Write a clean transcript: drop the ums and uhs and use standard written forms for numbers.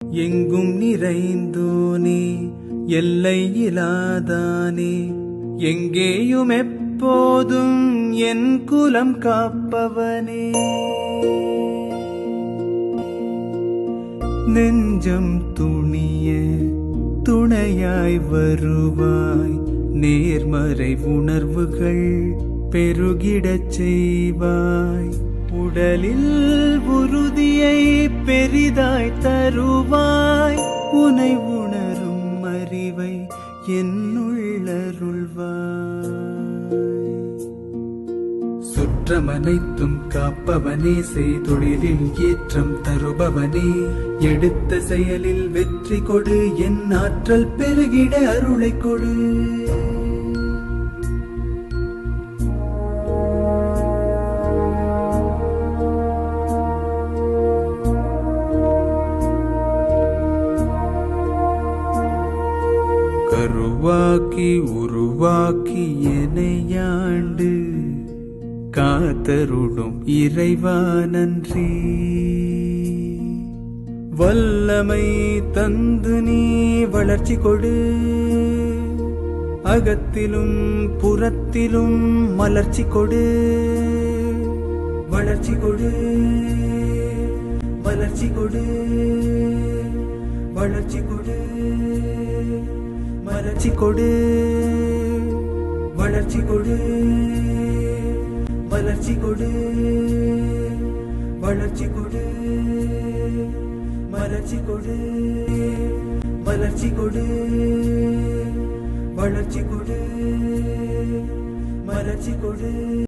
எங்கும் நிறைந்தோனே எல்லை இலாதானே எங்கேயும் எப்போதும் என் குலம் காப்பவனே நெஞ்சம் துணிய துணையாய் வருவாய் நேர்மறை உணர்வுகள் பெருகிடச் செய்வாய் உடலில் உறுதியை பெரிதாய் தருவாய் உனை உணரும் அறிவை என்னுள்ளருள்வாய் சுற்றமனைத்தும் காப்பவனே செய்தொழிலில் ஏற்றம் தருபவனே எடுத்த செயலில் வெற்றி கொடு என் ஆற்றல் பெருகிட அருளை கொடு கருவாக்கி உருவாக்கி எனையாண்டு காத்தருடும் இறைவா நன்றி வல்லமை தந்து நீ வளர்ச்சி கொடு அகத்திலும் புறத்திலும் மலர்ச்சி கொடு வளர்ச்சி கொடு வளர்ச்சி கொடு வளர்ச்சி கொடு வளர்ச்சி கொடு வளர்ச்சி கொடு வளர்ச்சி கொடு வளர்ச்சி கொடு வளர்ச்சி கொடு வளர்ச்சி கொடு வளர்ச்சி கொடு வளர்ச்சி கொடு